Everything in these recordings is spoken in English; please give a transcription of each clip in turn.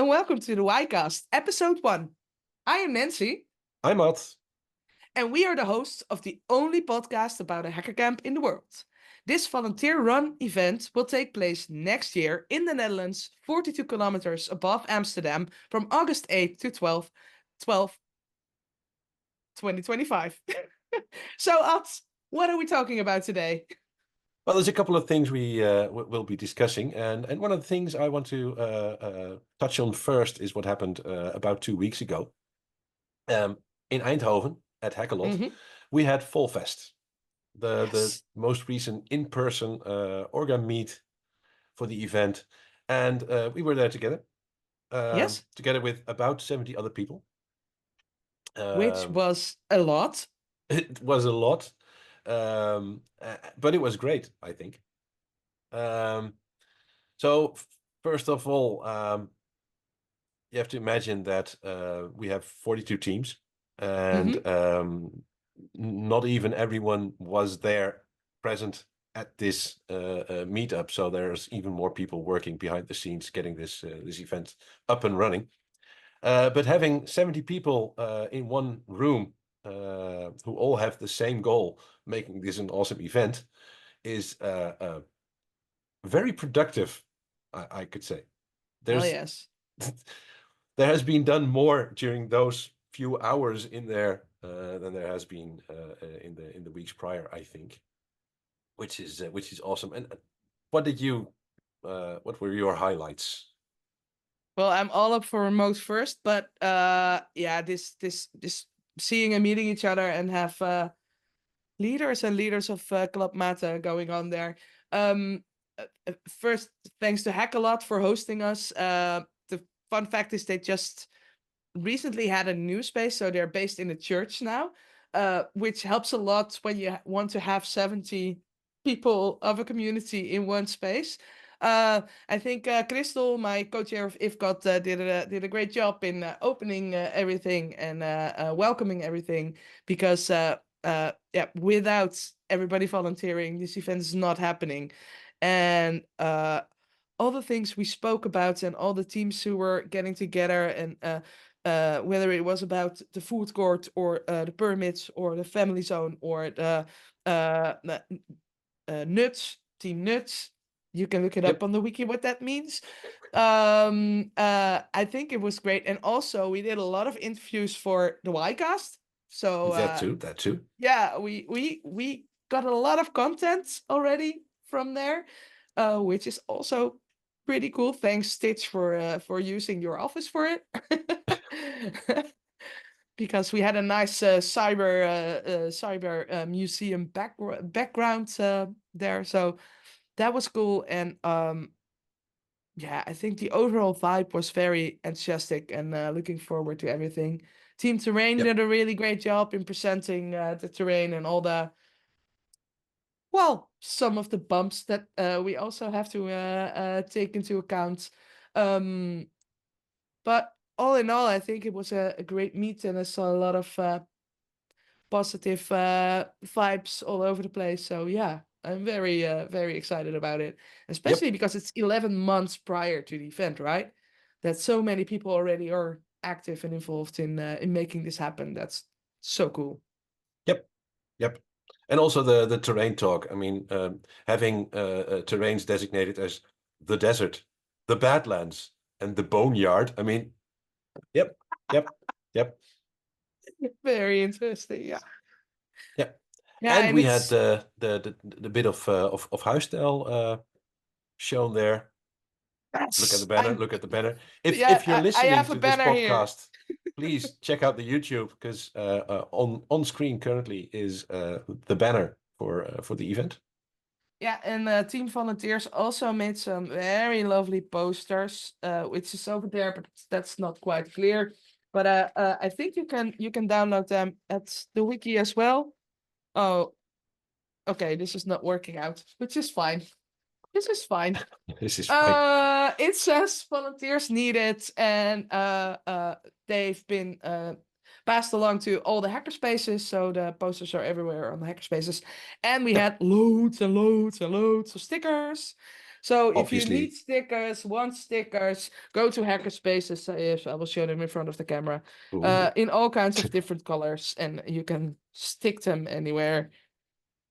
and welcome to the WHYcast, episode 1. I am Nancy. I'm Matt. And we are the hosts of the only podcast about a hacker camp in the world. This volunteer-run event will take place next year in the Netherlands, 42 kilometers above Amsterdam, from August 8th to 12th, 2025. So, Ad, what are we talking about today? Well, there's a couple of things we will be discussing, and one of the things I want to touch on first is what happened about 2 weeks ago. In Eindhoven at Hackalot, we had Fallfest, the most recent in-person Orgameet for the event, and we were there together. Together with about 70 other people. Which was a lot. It was a lot. But it was great, I think. So first of all, you have to imagine that we have 42 teams, and not even everyone was there present at this meetup. So there's even more people working behind the scenes getting this event up and running. But having 70 people in one room who all have the same goal, making this an awesome event, is very productive, I could say. Yes. There has been done more during those few hours in there than there has been in the weeks prior, I think, which is awesome. And what were your highlights? Well, I'm all up for remote first, but this seeing and meeting each other and have leaders and leaders of Club Mate going on there. First, thanks to Hackalot for hosting us. The fun fact is they just recently had a new space, so they're based in a church now, which helps a lot when you want to have 70 people of a community in one space. I think Crystal, my co-chair of IFCOT, did a great job in opening everything and welcoming everything, because without everybody volunteering, this event is not happening. And all the things we spoke about and all the teams who were getting together, and whether it was about the food court or the permits or the family zone or the nuts, team nuts. You can look it up on the wiki what that means. I think it was great. And also we did a lot of interviews for the WHYcast. So that too. Yeah, we got a lot of content already from there, which is also pretty cool. Thanks, Stitch, for using your office for it. Because we had a nice cyber museum background there, so that was cool. And I think the overall vibe was very enthusiastic and looking forward to everything. Team Terrain did a really great job in presenting the terrain and all some of the bumps that we also have to take into account. But all in all, I think it was a great meet, and I saw a lot of positive vibes all over the place. So yeah, I'm very, very excited about it, especially because it's 11 months prior to the event, right? That so many people already are active and involved in making this happen. That's so cool. Yep. And also the terrain talk. I mean, having terrains designated as the desert, the Badlands, and the Boneyard. I mean, yep. Very interesting, yeah. And we had the bit of huisstijl shown there. Yes, look at the banner. If you're listening to this podcast, please check out the YouTube, because on screen currently is the banner for the event. Yeah, and team volunteers also made some very lovely posters, which is over there, but that's not quite clear. But I think you can download them at the wiki as well. Oh, okay, this is not working out, which is fine. This is fine. It says volunteers needed, and they've been passed along to all the hackerspaces, so the posters are everywhere on the hackerspaces. And we had loads and loads and loads of stickers. So if you Obviously. need stickers, want stickers, go to Hackerspaces. I will show them in front of the camera. Ooh. In all kinds of different colors, and you can stick them anywhere.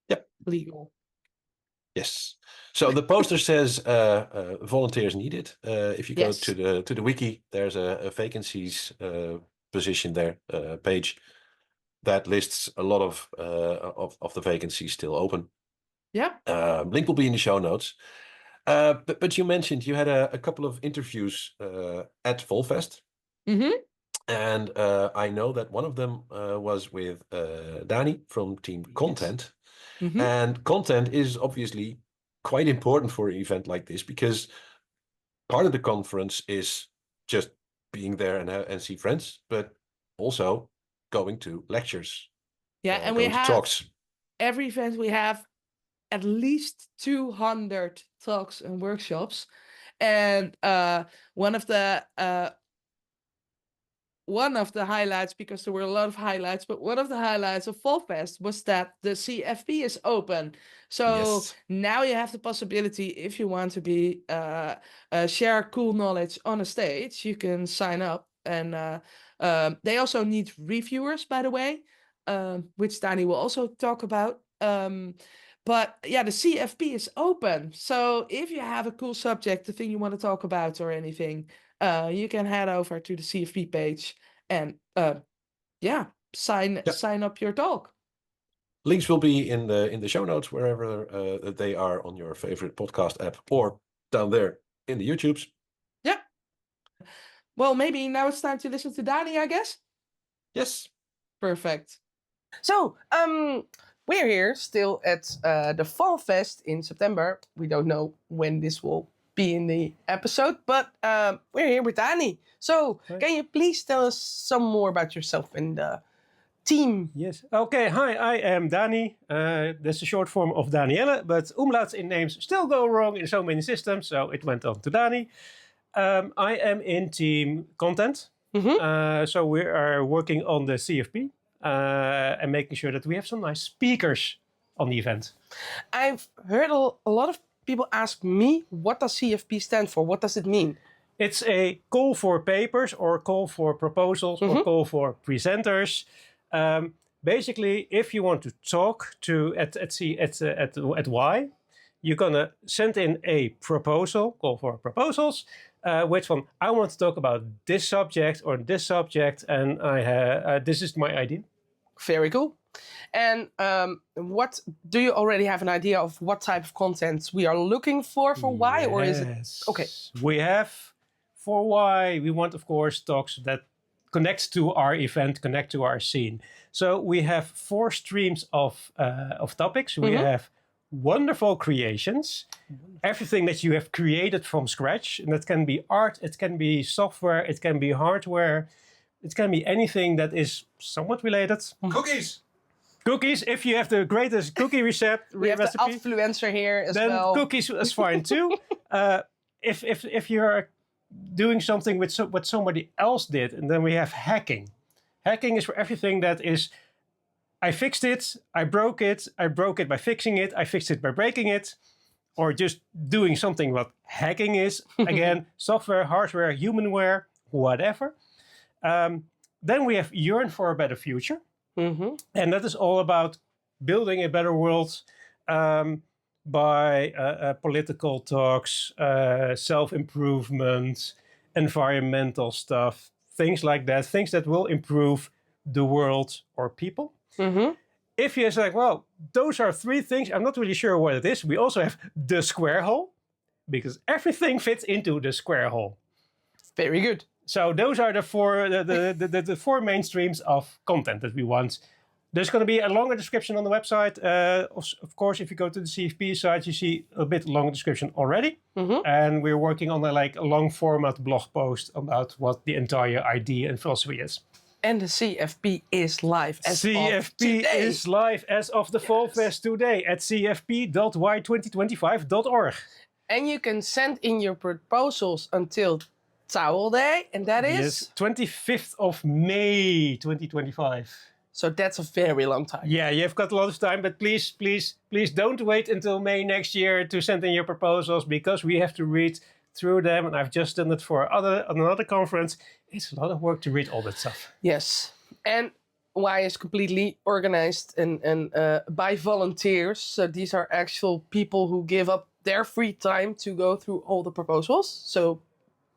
Yep. Legal. Yes. So the poster says volunteers needed. If you go to the wiki, there's a vacancies position there, page that lists a lot of the vacancies still open. Yeah. Link will be in the show notes. But you mentioned you had a couple of interviews at Fallfest. Mm-hmm. And I know that one of them was with Dany from Team Content. Yes. Mm-hmm. And content is obviously quite important for an event like this, because part of the conference is just being there and see friends, but also going to lectures. Yeah, and we going to have talks. every event we have at least 200 talks and workshops, and one of the highlights, because there were a lot of highlights, but one of the highlights of Fallfest was that the CFP is open. So now you have the possibility, if you want to be share cool knowledge on a stage, you can sign up. And they also need reviewers, by the way, which Dany will also talk about. But yeah, the CFP is open. So if you have a cool subject, the thing you want to talk about or anything, you can head over to the CFP page and sign up your talk. Links will be in the show notes wherever they are on your favorite podcast app, or down there in the YouTubes. Yeah. Well, maybe now it's time to listen to Dany, I guess. Yes. Perfect. So, we're here still at the Fallfest in September. We don't know when this will be in the episode, but we're here with Dany. So, can you please tell us some more about yourself and the team? Yes. Okay. Hi, I am Dany. That's a short form of Danielle, but umlauts in names still go wrong in so many systems, so it went on to Dany. I am in team content. Mm-hmm. So we are working on the CFP and making sure that we have some nice speakers on the event. I've heard a lot of people ask me, what does CFP stand for? What does it mean? It's a call for papers, or call for proposals, or call for presenters. Basically, if you want to talk to at WHY, you're gonna send in a proposal, call for proposals, which one I want to talk about this subject or this subject, and this is my idea. Very cool. And what do you already have an idea of what type of content we are looking for WHY, or is it okay? We have for WHY. We want, of course, talks that connect to our event, connect to our scene. So we have 4 streams of topics. We have wonderful creations, everything that you have created from scratch, and that can be art, it can be software, it can be hardware, it can be anything that is somewhat related. Cookies, if you have the greatest cookie recipe. We have the influencer here as then well. Then cookies is fine too. If you're doing something with what somebody else did, and then we have hacking. Hacking is for everything that is, I fixed it, I broke it by fixing it, I fixed it by breaking it, or just doing something what hacking is. Again, software, hardware, humanware, whatever. Then we have Yearn for a Better Future. And that is all about building a better world by political talks, self-improvement, environmental stuff, things like that, things that will improve the world or people. If you're like, well, those are 3 things, I'm not really sure what it is. We also have the square hole, because everything fits into the square hole. Very good. So those are the 4 main streams of content that we want. There's going to be a longer description on the website. Of course, if you go to the CFP site, you see a bit longer description already. And we're working on a long format blog post about what the entire idea and philosophy is. And the CFP is live as of today. CFP is live as of the Fallfest today at cfp.WHY2025.org. And you can send in your proposals until Towel Day, and that is? Yes, 25th of May 2025. So that's a very long time. Yeah, you've got a lot of time, but please don't wait until May next year to send in your proposals, because we have to read through them, and I've just done it for another conference. It's a lot of work to read all that stuff. Yes, and WHY is completely organized and by volunteers. So these are actual people who give up their free time to go through all the proposals. So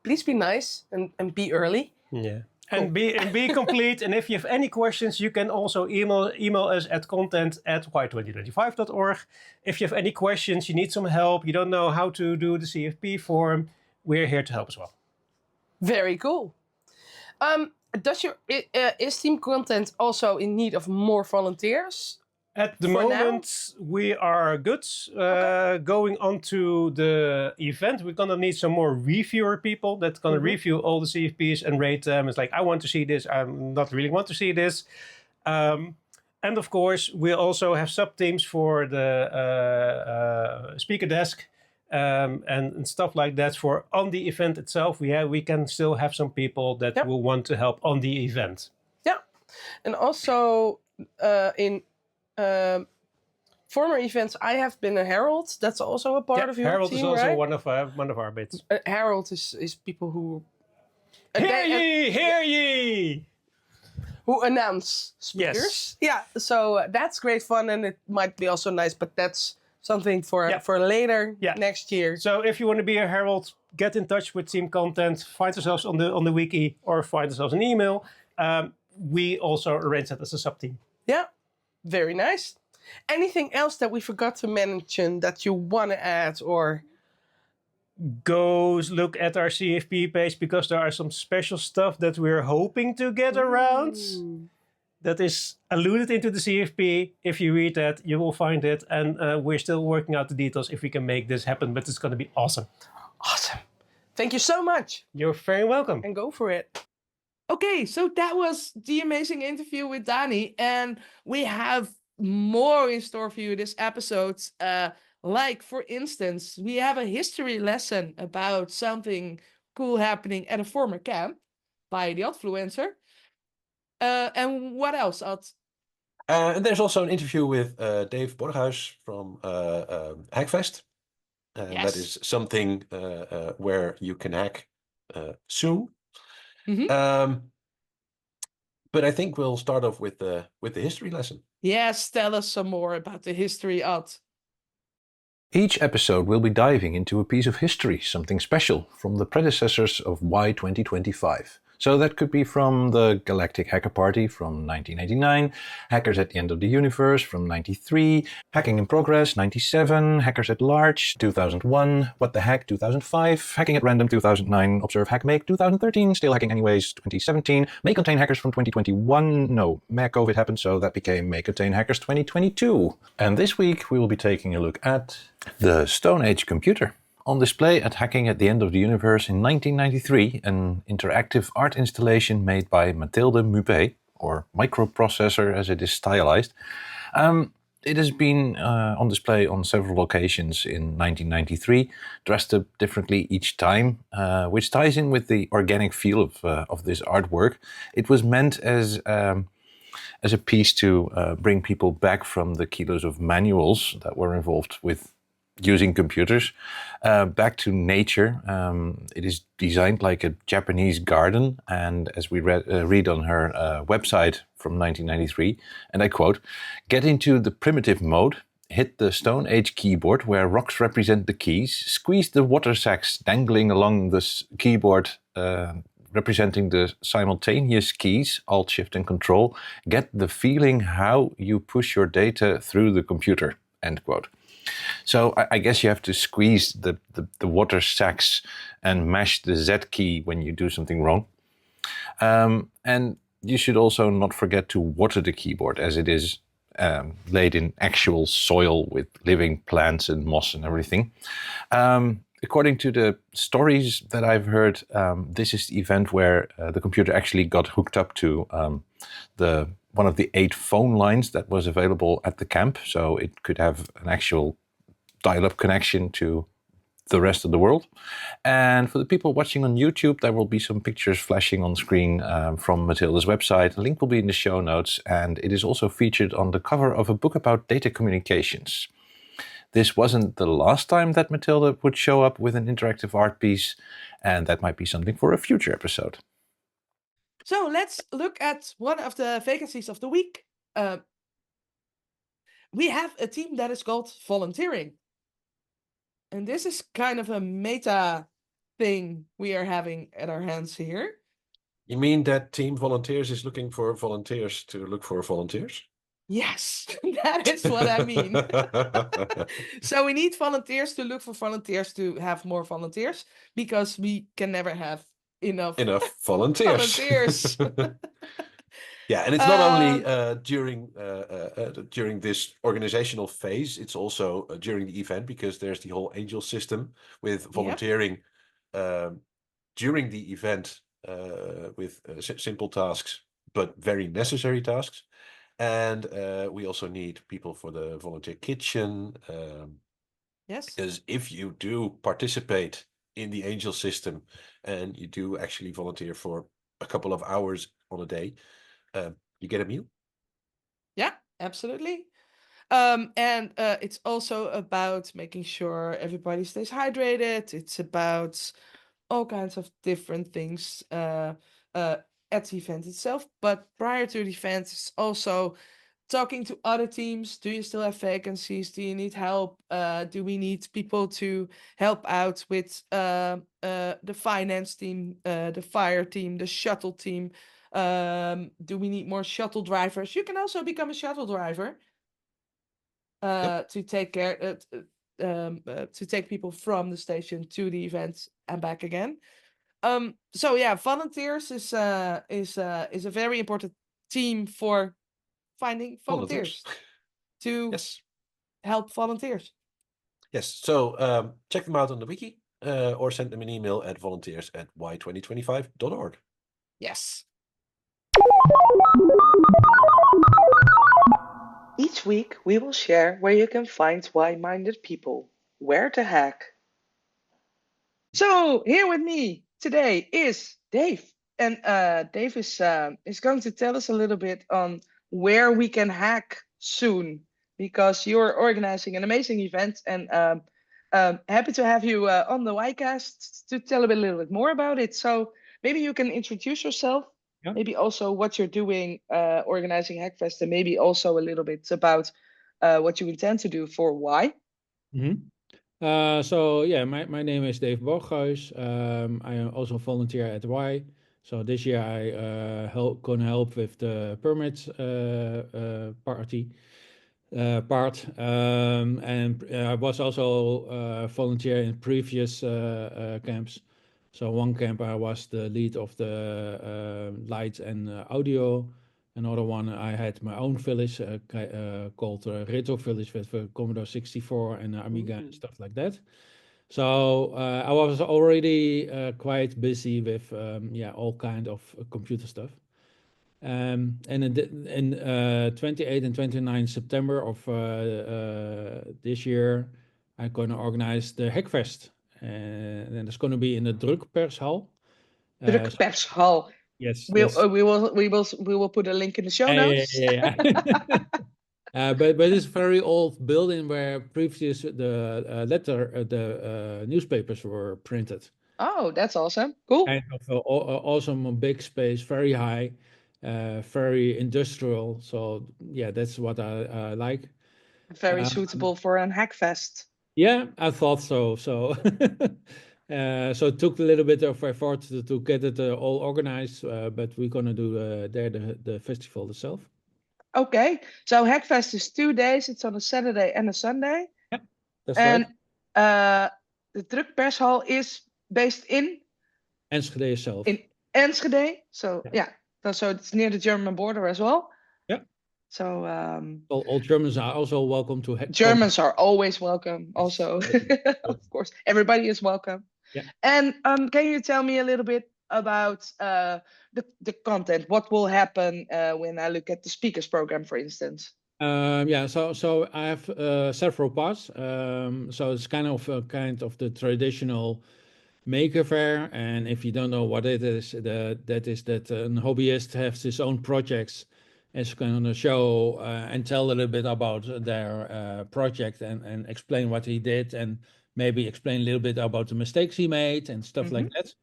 please be nice and be early. Yeah. And be complete. And if you have any questions, you can also email us at content@WHY2025.org. If you have any questions, you need some help, you don't know how to do the CFP form, we're here to help as well. Very cool. Is Team Content also in need of more volunteers? At the For moment, we are good. Going on to the event, we're going to need some more reviewer people that's going to review all the CFPs and rate them. It's like, I want to see this, I not really want to see this. And of course, we also have sub-teams for the speaker desk and stuff like that. For on the event itself, we can still have some people that will want to help on the event. Yeah, and also in former events, I have been a herald. That's also a part of your Herald team, is also right? one of our bits. Herald is people who Hear ye! Who announce speakers. Yes. Yeah, so that's great fun, and it might be also nice, but that's something for later next year. So if you want to be a herald, get in touch with Team Content, find yourselves on the wiki, or find yourselves an email. We also arrange that as a sub-team. Yeah, very nice. Anything else that we forgot to mention that you want to add, or? Go look at our CFP page, because there are some special stuff that we're hoping to get around. That is alluded into the CFP. If you read that, you will find it. And we're still working out the details if we can make this happen, but it's going to be awesome. Awesome. Thank you so much. You're very welcome. And go for it. Okay, so that was the amazing interview with Dany, and we have more in store for you this episode. Like, for instance, we have a history lesson about something cool happening at a former camp by the Influencer. And what else, Ad? And there's also an interview with Dave Borghuis from Hackfest. That is something where you can hack soon. But I think we'll start off with the history lesson. Yes, tell us some more about the history, Ad. Each episode will be diving into a piece of history, something special from the predecessors of WHY2025. So that could be from the Galactic Hacker Party from 1989, Hackers at the End of the Universe from 93, Hacking in Progress 97, Hackers at Large 2001, What the Hack 2005, Hacking at Random 2009, Observe Hack Make 2013, Still Hacking Anyways 2017, May Contain Hackers from 2021, no, COVID happened, so that became May Contain Hackers 2022. And this week we will be taking a look at the Stone Age computer. On display at Hacking at the End of the Universe in 1993, an interactive art installation made by Mathilde Mupé, or microprocessor as it is stylized. It has been on display on several occasions in 1993, dressed up differently each time, which ties in with the organic feel of this artwork. It was meant as a piece to bring people back from the kilos of manuals that were involved with using computers, back to nature. It is designed like a Japanese garden, and as we read on her website from 1993, and I quote, "Get into the primitive mode, hit the Stone Age keyboard where rocks represent the keys, squeeze the water sacks dangling along the keyboard representing the simultaneous keys, Alt, Shift and Control, get the feeling how you push your data through the computer," end quote. So I guess you have to squeeze the water sacks and mash the Z key when you do something wrong. And you should also not forget to water the keyboard, as it is laid in actual soil with living plants and moss and everything. According to the stories that I've heard, this is the event where the computer actually got hooked up to one of the 8 phone lines that was available at the camp. So it could have an actual dial-up connection to the rest of the world. And for the people watching on YouTube, there will be some pictures flashing on screen from Mathilde's website. The link will be in the show notes, and it is also featured on the cover of a book about data communications. This wasn't the last time that Mathilde would show up with an interactive art piece, and that might be something for a future episode. So let's look at one of the vacancies of the week. We have a team that is called volunteering. And this is kind of a meta thing we are having at our hands here. You mean that Team Volunteers is looking for volunteers to look for volunteers? Yes, that is what I mean. So we need volunteers to look for volunteers to have more volunteers, because we can never have enough volunteers. volunteers. Yeah, and it's not only during this organizational phase, it's also during the event, because there's the whole angel system with volunteering during the event with simple tasks, but very necessary tasks. And we also need people for the volunteer kitchen. Yes. Because if you do participate in the angel system and you do actually volunteer for a couple of hours on a day, you get a meal. Yeah, absolutely. And it's also about making sure everybody stays hydrated. It's about all kinds of different things at the event itself. But prior to the event, it's also talking to other teams. Do you still have vacancies? Do you need help? Do we need people to help out with the finance team, the fire team, the shuttle team? Do we need more shuttle drivers? You can also become a shuttle driver to take care to take people from the station to the event and back again. So yeah, volunteers is a very important team for finding volunteers to help volunteers. Yes, so check them out on the wiki or send them an email at volunteers@WHY2025.org. Yes. Each week, we will share where you can find why-minded people, where to hack. So here with me today is Dave, and Dave is going to tell us a little bit on where we can hack soon, because you're organizing an amazing event, and happy to have you on the WHYcast to tell a little bit more about it. So maybe you can introduce yourself. Yeah. Maybe also what you're doing organizing Hackfest, and maybe also a little bit about what you intend to do for Why. So yeah, my name is Dave Borghuis. I am also volunteer at Why. So this year I gonna help with the permit part. And I was also volunteer in previous camps. So one camp I was the lead of the lights and audio. Another one I had my own village called Retro Village with Commodore 64 and Amiga and stuff like that. So I was already quite busy with all kind of computer stuff. And in 28 and 29 September of this year, I'm going to organize the Hackfest. And it's going to be in the Drukpershal. Drukpershal. Yes. We will put a link in the show notes. Yeah. But it's a very old building where previous the newspapers were printed. Oh, that's awesome. Cool. Kind of awesome big space, very high, very industrial. So yeah, that's what I like. Very suitable for an Hackfest. Yeah, I thought so. So so it took a little bit of effort to get it all organized, but we're gonna do the festival itself. Okay, so Hackfest is 2 days. It's on a Saturday and a Sunday. Yeah, that's and right. The Drukpershal is based in Enschede itself. In Enschede. So so it's near the German border as well. Yeah. So all Germans are also welcome to. Germans are always welcome. Also, of course, everybody is welcome. Yeah. And can you tell me a little bit about the content? What will happen when I look at the speakers program, for instance? Yeah, so I have several parts. So it's kind of the traditional maker fair, and if you don't know what it is, that is that a hobbyist has his own projects and is going to show and tell a little bit about their project and explain what he did and maybe explain a little bit about the mistakes he made and stuff like that.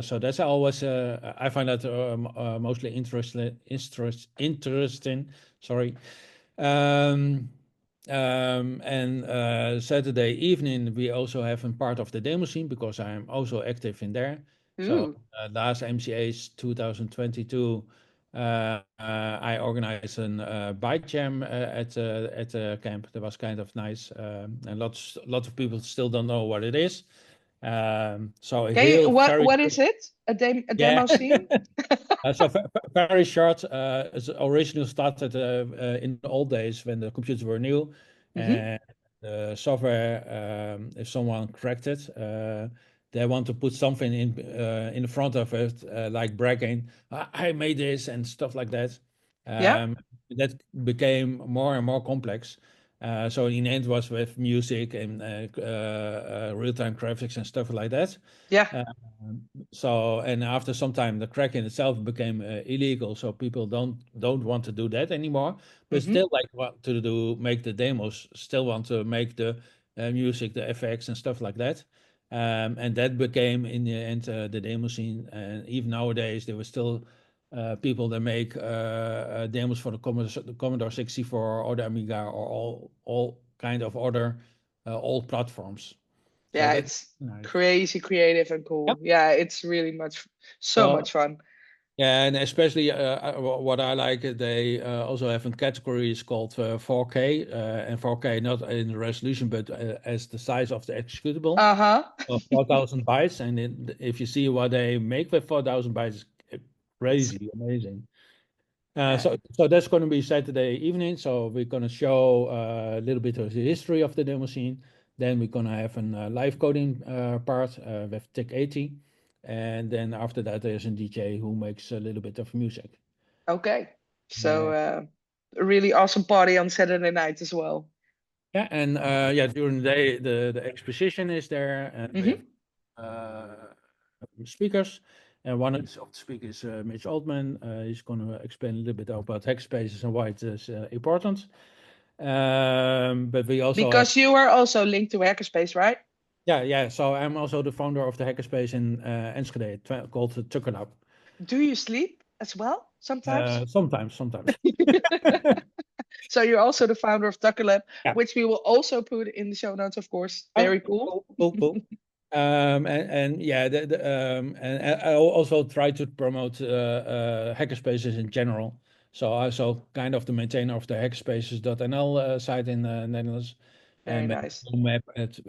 So that's always I find that mostly interesting. Sorry. Um, and Saturday evening we also have a part of the demo scene because I'm also active in there. So Ooh. last MCA's 2022, I organized a bike jam at the camp. That was kind of nice, and lots of people still don't know what it is. So a real very What is it? A yeah. demo scene? So very short. It originally started in the old days when the computers were new, and the software, if someone cracked it, they want to put something in the front of it, like bragging, "I made this" and stuff like that. Yeah. That became more and more complex. So in the end was with music and real-time graphics and stuff like that. Yeah. So and after some time, the cracking itself became illegal, so people don't want to do that anymore. But still, like want to make the demos, still want to make the music, the effects, and stuff like that. And that became in the end the demo scene. And even nowadays, there were still people that make demos for the Commodore 64 or the Amiga or all kind of other old platforms. So Yeah, that's it's nice. crazy creative and cool. Yeah, it's really so Well, much fun. yeah, and especially what I like, they also have a categories called 4K, and 4K not in resolution, but as the size of the executable of 4,000 bytes. And if you see what they make with 4,000 bytes, it's crazy, amazing. Yeah. So that's going to be Saturday evening. So we're going to show a little bit of the history of the demo scene. Then we're going to have a live coding part with Tick 80. And then after that, there's a DJ who makes a little bit of music. Okay. So a really awesome party on Saturday night as well. Yeah, and yeah, during the day, the exposition is there, and we have speakers. And one of the speakers is Mitch Altman. He's going to explain a little bit about hackspaces and why it is important. But we also Because you are also linked to Hackerspace, right? yeah. So I'm also the founder of the hackerspace in Enschede called the Tucker Lab. Do you sleep as well sometimes? Sometimes. So you're also the founder of Tucker Lab, Yeah. which we will also put in the show notes, of course. Very cool. Cool. And yeah, and I also try to promote hackerspaces in general. So I also kind of the maintainer of the hackerspaces.nl site in the Netherlands. Very And nice. map at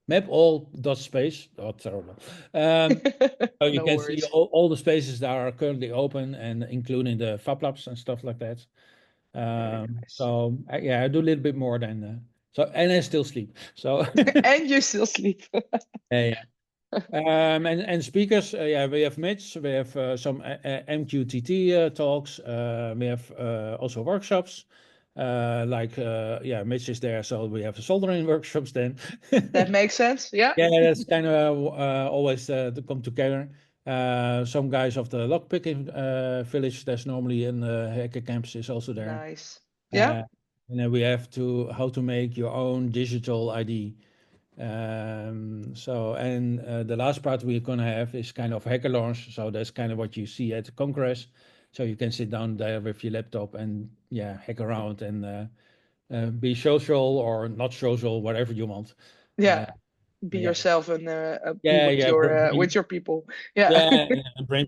mapall.space. Oh, terrible. So you No can see worries. all the spaces that are currently open, and including the Fab Labs and stuff like that. Very nice. So yeah, I do a little bit more than and I still sleep. So And you still sleep. yeah. And speakers, yeah, we have Mitch, we have some MQTT talks, we have also workshops. Yeah, Mitch is there, so we have soldering workshops then. That makes sense. Yeah. Yeah, that's kind of always to come together. Some guys of the lockpicking village that's normally in hacker camps is also there. Nice. Yeah. And then we have how to make your own digital ID. The last part we're gonna have is kind of hacker launch. So that's kind of what you see at the Congress. So you can sit down there with your laptop and hack around and be social or not social, whatever you want. Yeah. Be Yeah. yourself and be with your people. Yeah. And bring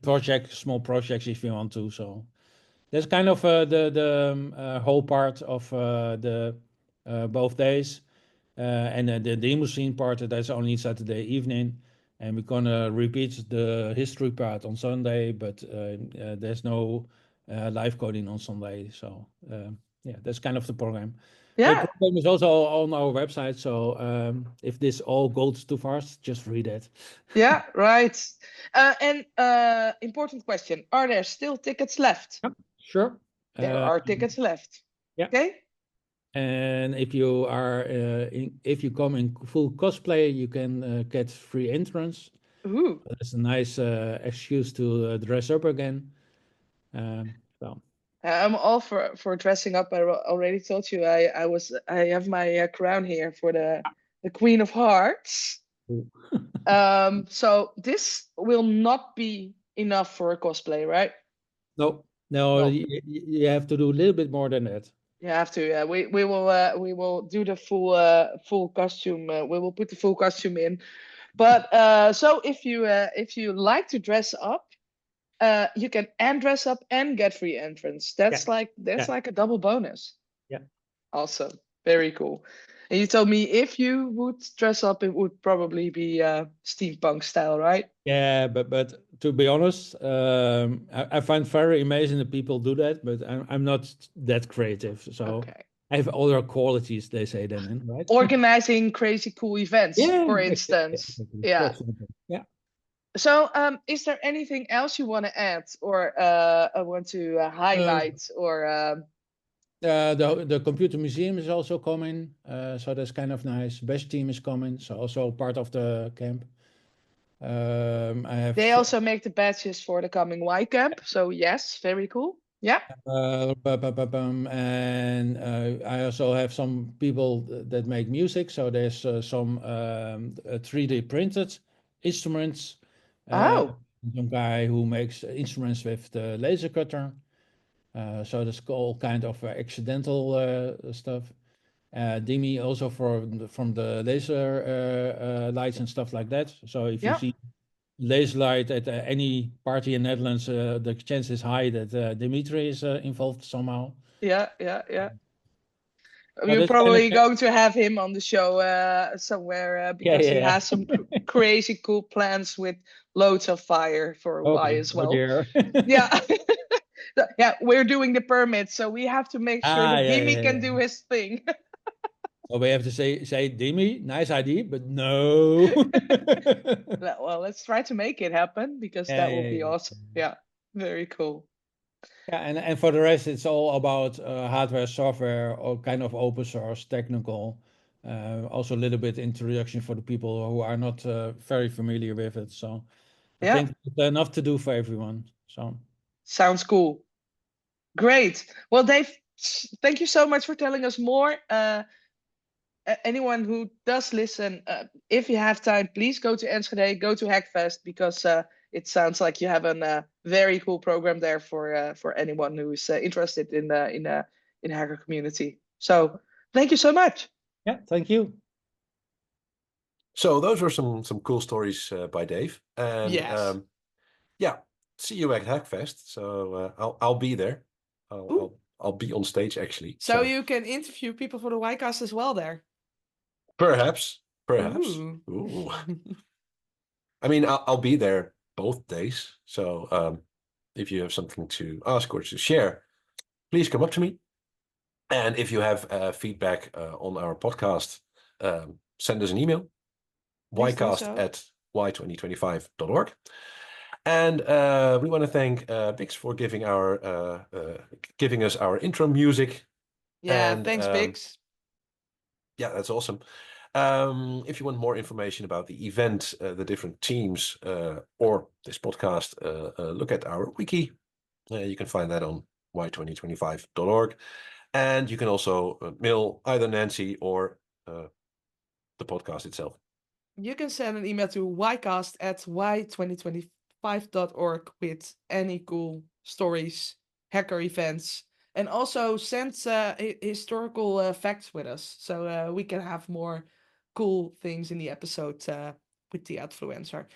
small projects if you want to. So that's kind of the whole part of the both days. And the demo scene part, that's only Saturday evening. And we're gonna repeat the history part on Sunday, but there's no live coding on Sunday. So yeah, that's kind of the program. Yeah. The program is also on our website, so if this all goes too fast, just read it. Yeah, right. And important question: are there still tickets left? Yep, sure. There are tickets left. yeah. Okay. And if you are if you come in full cosplay, you can get free entrance. Ooh. That's a nice excuse to dress up again. So I'm all for dressing up. I already told you I have my crown here for the Queen of Hearts. So this will not be enough for a cosplay, right? no, No. you have to do a little bit more than that. You have to. Yeah, we will do the full costume. We will put the full costume in. But so if you like to dress up, you can and dress up and get free entrance. That's like a double bonus. Yeah. Awesome. Very cool. And you told me if you would dress up, it would probably be steampunk style, right? Yeah, but to be honest, I find very amazing that people do that, but I'm not that creative. So Okay. I have other qualities, they say then, right? Organizing crazy cool events, Yeah, for exactly, instance. exactly, Yeah. for example. Yeah. So, is there anything else you want to add or want to highlight or? The computer museum is also coming, so that's kind of nice. Best team is coming, so also part of the camp. I have They also make the badges for the coming Y camp. So yes, very cool. Yeah. and I also have some people that make music. So there's some 3D printed instruments. Oh. Some guy who makes instruments with the laser cutter. So that's all kind of accidental stuff. Dany also from the laser lights and stuff like that. So if you see laser light at any party in Netherlands, the chance is high that Dimitri is involved somehow. Yeah. But You're it's kind probably of- going to have him on the show somewhere because he has some crazy cool plans with loads of fire for Y as well. dear. Yeah. Yeah, we're doing the permits, so we have to make sure that Dimy can do his thing. So we have to say Dimy, nice idea, but no. Well, let's try to make it happen because that will be awesome. Yeah, very cool. Yeah, and for the rest, it's all about hardware, software, or kind of open source, technical. Also a little bit introduction for the people who are not very familiar with it. So I think there's enough to do for everyone. So sounds cool. Great. Well, Dave, thank you so much for telling us more. Anyone who does listen, if you have time, please go to Enschede, go to Hackfest because it sounds like you have a very cool program there for anyone who is interested in hacker community. So thank you so much. yeah, thank you. So those were some cool stories by Dave, and Yes. see you at Hackfest. So I'll be there. I'll be on stage actually. So you can interview people for the WHYcast as well there. Perhaps. Ooh. I mean, I'll be there both days. So if you have something to ask or to share, please come up to me. And if you have feedback on our podcast, send us an email. WHYcast@WHY2025.org. And we want to thank Bix for giving us our intro music. Yeah, and, thanks, Bix. Yeah, that's awesome. If you want more information about the event, the different teams, or this podcast, look at our wiki. You can find that on WHY2025.org. And you can also mail either Nancy or the podcast itself. You can send an email to WHYcast@WHY2025.org with any cool stories, hacker events, and also send historical facts with us so we can have more cool things in the episode with the influencer.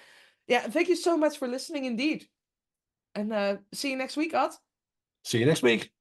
Yeah, thank you so much for listening indeed. And see you next week, Ad. See you next week.